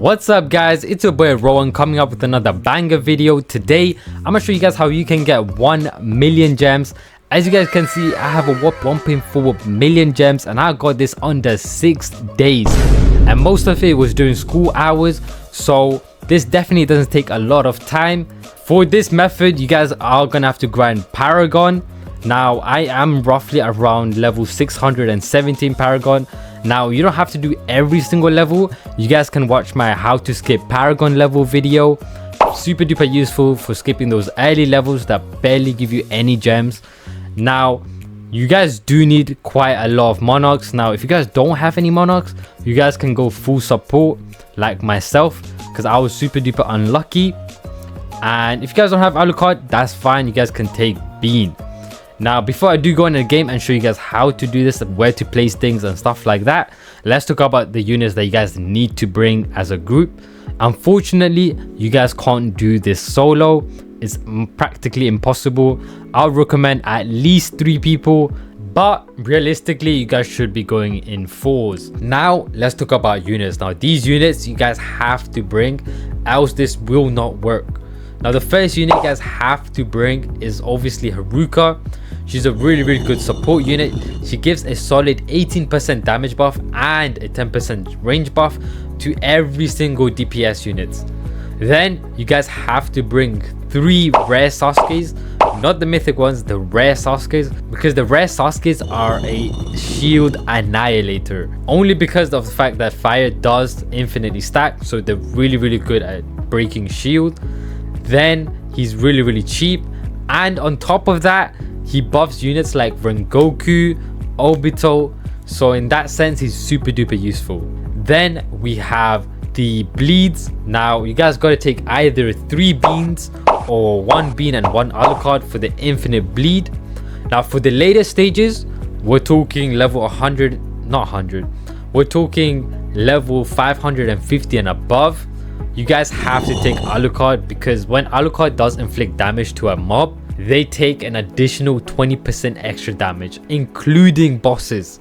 What's up guys, it's your boy Rowan coming up with another banger video. Today I'm gonna show you guys how you can get 1 million gems. As you guys can see, I have a 1.4 million gems and I got this under 6 days, and most of it was during school hours, so this definitely doesn't take a lot of time. For this method you guys are gonna have to grind paragon. Now I am roughly around level 617 paragon. Now you don't have to do every single level. You guys can watch my how to skip paragon level video. Super duper useful for skipping those early levels that barely give you any gems. Now you guys do need quite a lot of monarchs. Now if you guys don't have any monarchs, you guys can go full support like myself, because I was super duper unlucky. And if you guys don't have Alucard, that's fine, you guys can take Bean. Now before I do go into the game and show you guys how to do this, where to place things and stuff like that, let's talk about the units that you guys need to bring as a group. Unfortunately, you guys can't do this solo. It's practically impossible. I would recommend at least 3 people, but realistically you guys should be going in 4s. Now let's talk about units. Now these units you guys have to bring, else this will not work. Now the first unit you guys have to bring is obviously Haruka. She's a really good support unit. She gives a solid 18% damage buff and a 10% range buff to every single DPS unit. Then you guys have to bring 3 rare Sasukes, not the mythic ones, the rare Sasukes, because the rare Sasukes are a shield annihilator, only because of the fact that fire does infinitely stack, so they're really good at breaking shield. Then he's really cheap, and on top of that he buffs units like Rengoku, Obito, so in that sense he's super duper useful. Then we have the bleeds. Now you guys got to take either 3 beans or 1 bean and 1 Alucard for the infinite bleed. Now for the later stages, we're talking level 100, not 100, we're talking level 550 and above. You guys have to take Alucard, because when Alucard does inflict damage to a mob, they take an additional 20% extra damage, including bosses.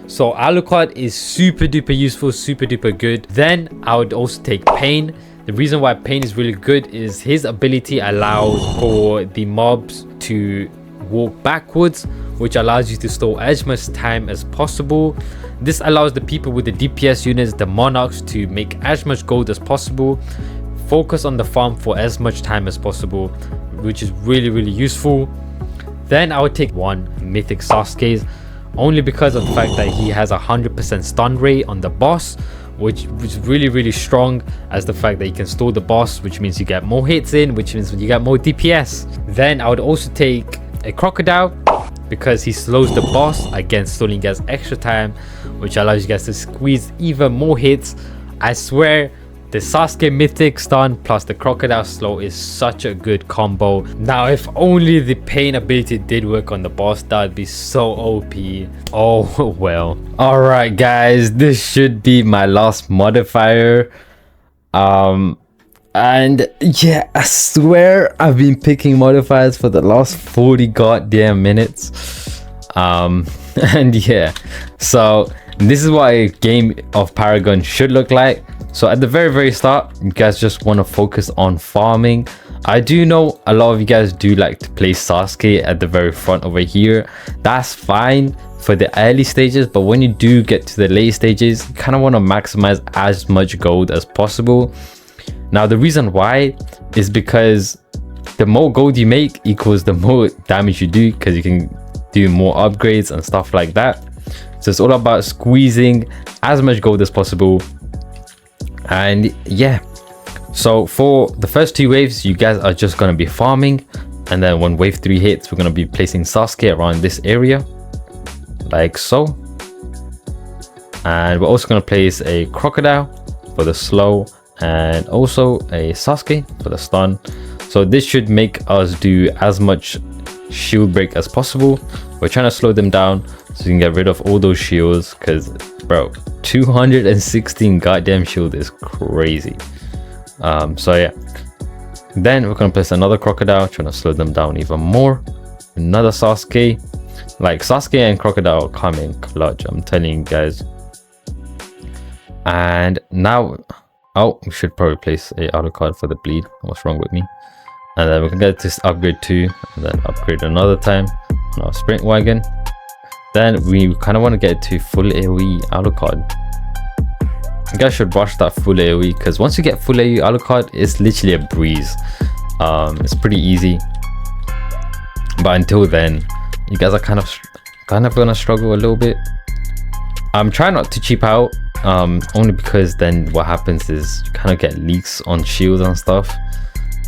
So Alucard is super duper useful, super duper good. Then I would also take Pain. The reason why Pain is really good is his ability allows for the mobs to walk backwards, which allows you to store as much time as possible. This allows the people with the DPS units, the monarchs, to make as much gold as possible, focus on the farm for as much time as possible, which is really useful. Then I would take 1 mythic Sasuke, only because of the fact that he has 100% stun rate on the boss, which is really strong, as the fact that you can store the boss, which means you get more hits in, which means you get more DPS. Then I would also take a crocodile, because he slows the boss, again stalling you guys extra time, which allows you guys to squeeze even more hits. I swear the Sasuke mythic stun plus the crocodile slow is such a good combo. Now if only the Pain ability did work on the boss, that would be so OP. Oh well. Alright guys, this should be my last modifier. And yeah, I swear I've been picking modifiers for the last 40 goddamn minutes. And yeah, so this is what a game of Paragon should look like. So at the very start, you guys just want to focus on farming. I do know a lot of you guys do like to play Sasuke at the very front over here. That's fine for the early stages, but when you do get to the late stages, you kind of want to maximize as much gold as possible. Now the reason why is because the more gold you make equals the more damage you do, because you can do more upgrades and stuff like that. So it's all about squeezing as much gold as possible. And yeah, so for the first 2 waves you guys are just going to be farming, and then when wave 3 hits we're going to be placing Sasuke around this area like so. And we're also going to place a crocodile for the slow, and also a Sasuke for the stun. So this should make us do as much shield break as possible. We're trying to slow them down so we can get rid of all those shields, because bro, 216 goddamn shield is crazy. So yeah, then we're gonna place another crocodile, trying to slow them down even more. Another Sasuke. Like Sasuke and crocodile come in clutch, I'm telling you guys. And now Oh, we should probably place a Alucard for the bleed. What's wrong with me? And then we can get this upgrade 2, and then upgrade another time on our sprint wagon. Then we kind of want to get to full AoE Alucard. You guys should rush that full AoE, because once you get full AoE Alucard, it's literally a breeze. It's pretty easy. But until then, you guys are kind of gonna struggle a little bit. Try not to cheap out, only because then what happens is you kind of get leaks on shields and stuff.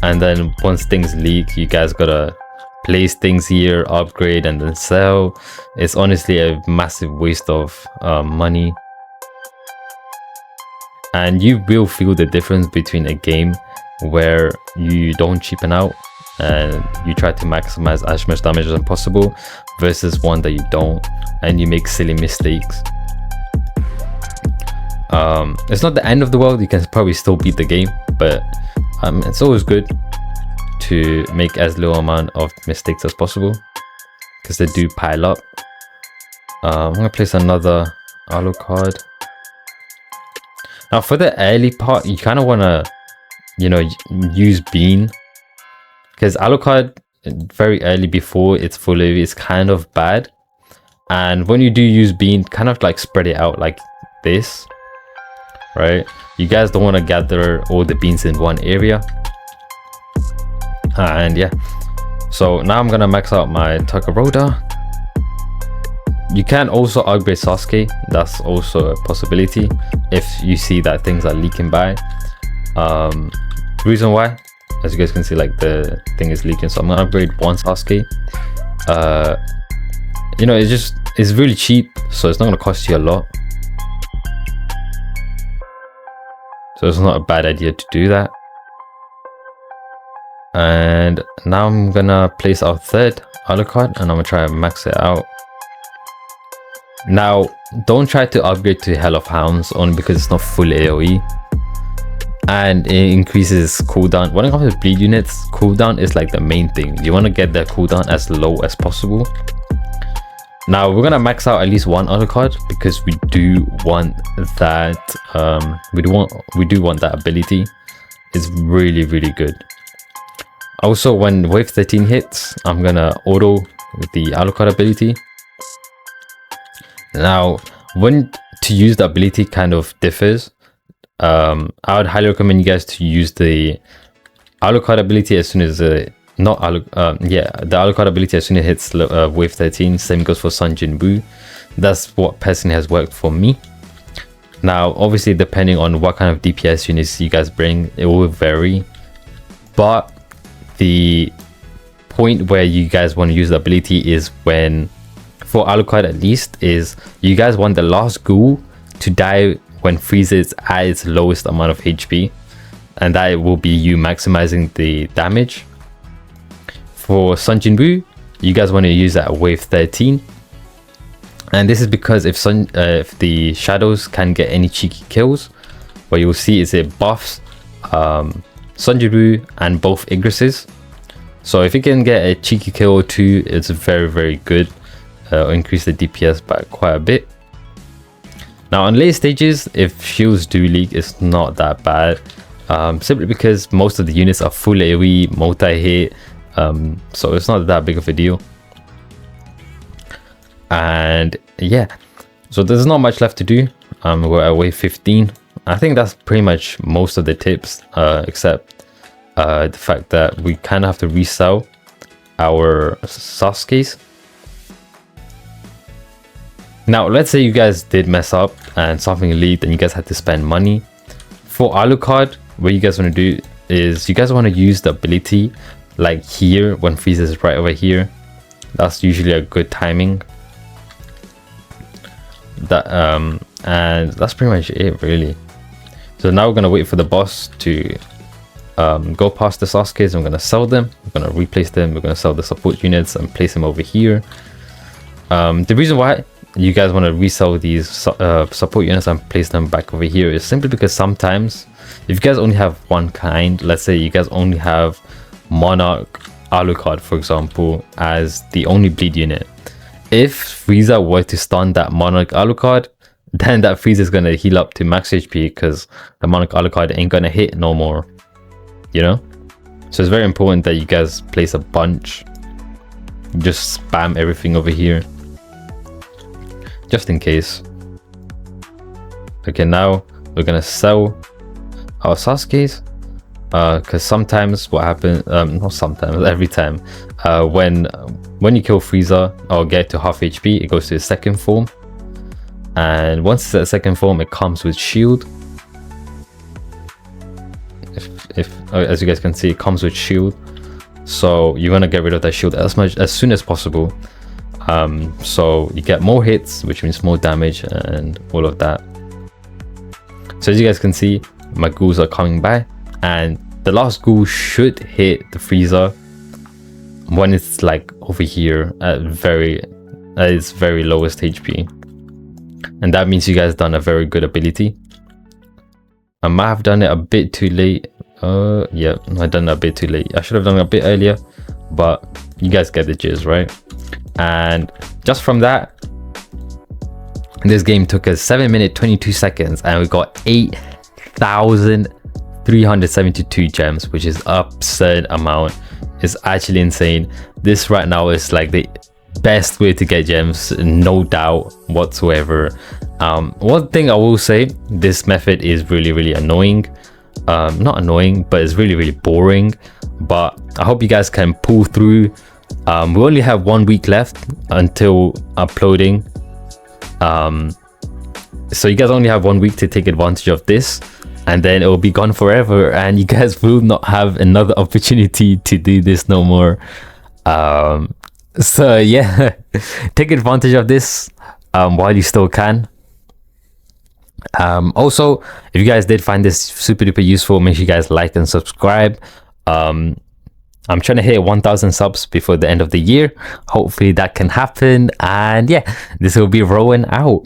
And then once things leak, you guys gotta place things here, upgrade, and then sell. It's honestly a massive waste of money. And you will feel the difference between a game where you don't cheapen out and you try to maximize as much damage as possible versus one that you don't and you make silly mistakes. It's not the end of the world. You can probably still beat the game, but it's always good to make as little amount of mistakes as possible because they do pile up. I'm gonna place another Alucard. Now for the early part, you kind of want to, you know, use Bean, because Alucard very early before it's full AoE is kind of bad. And when you do use Bean, kind of like spread it out like this, right? You guys don't want to gather all the beans in one area. And yeah, so now I'm gonna max out my Takaroda. You can also upgrade Sasuke. That's also a possibility if you see that things are leaking by. The reason why, as you guys can see, like the thing is leaking, so I'm gonna upgrade one Sasuke. You know, it's really cheap, so it's not gonna cost you a lot. So it's not a bad idea to do that. And now I'm gonna place our third Alucard and I'm gonna try and max it out. Now, don't try to upgrade to Hell of Hounds only because it's not full AoE. And it increases cooldown. When it comes to bleed units, cooldown is like the main thing. You want to get their cooldown as low as possible. Now, we're gonna max out at least one Alucard because we do want that. We do want that ability. It's really, really good. Also, when wave 13 hits, I'm gonna auto with the Alucard ability. Now, when to use the ability kind of differs. I would highly recommend you guys to use the Alucard ability as soon as the Alucard ability as soon as it hits wave 13. Same goes for Sun Jinbu. That's what personally has worked for me. Now, obviously, depending on what kind of DPS units you guys bring, it will vary. But the point where you guys want to use the ability is when, for Alucard at least, is you guys want the last ghoul to die when Frieza is at its lowest amount of HP, and that will be you maximizing the damage. For Sun Jinbu, you guys want to use that at wave 13, and this is because if the shadows can get any cheeky kills, what you'll see is it buffs Sun Jinbu and both Igrises. So if you can get a cheeky kill or two, it's very, very good. Increase the DPS by quite a bit. Now on late stages, if shields do leak, it's not that bad, simply because most of the units are full AoE, multi-hit, so it's not that big of a deal. And yeah, so there's not much left to do. We're at wave 15. I think that's pretty much most of the tips, except the fact that we kind of have to resell our Sasuke's. Now, let's say you guys did mess up and something leaked and you guys had to spend money. For Alucard, what you guys want to do is you guys want to use the ability like here when Frieza is right over here. That's usually a good timing. And that's pretty much it, really. So now we're going to wait for the boss to go past the Sasuke's. I'm going to sell them. We're going to replace them. We're going to sell the support units and place them over here. The reason why you guys want to resell these support units and place them back over here is simply because sometimes if you guys only have one kind, let's say you guys only have Monarch Alucard, for example, as the only bleed unit. If Frieza were to stun that Monarch Alucard, then that freezer is gonna heal up to max HP because the Monarch Alucard ain't gonna hit no more, you know. So it's very important that you guys place a bunch. Just spam everything over here just in case. Okay, now we're gonna sell our Sasuke's because sometimes what happens, not sometimes, every time, when you kill Frieza or get to half HP, it goes to the second form, and once it's at second form, it comes with shield. If as you guys can see, it comes with shield, so you're gonna get rid of that shield as soon as possible. So you get more hits, which means more damage and all of that. So as you guys can see, my ghouls are coming by, and the last ghoul should hit the Frieza when it's like over here at its very lowest HP, and that means you guys done a very good ability. I might have done it a bit too late. Yeah, I done it a bit too late. I should have done it a bit earlier, but you guys get the gist, right? And just from that, this game took us 7 minutes 22 seconds, and we got 8,372 gems, which is absurd amount. It's actually insane. This right now is like the best way to get gems, no doubt whatsoever. One thing I will say, this method is really annoying. Not annoying, but it's really boring, but I hope you guys can pull through. We only have 1 week left until uploading, so you guys only have 1 week to take advantage of this, and then it will be gone forever, and you guys will not have another opportunity to do this no more. So yeah, take advantage of this while you still can. Also, if you guys did find this super duper useful, make sure you guys like and subscribe. I'm trying to hit 1,000 subs before the end of the year. Hopefully that can happen, and yeah, this will be Rowan out.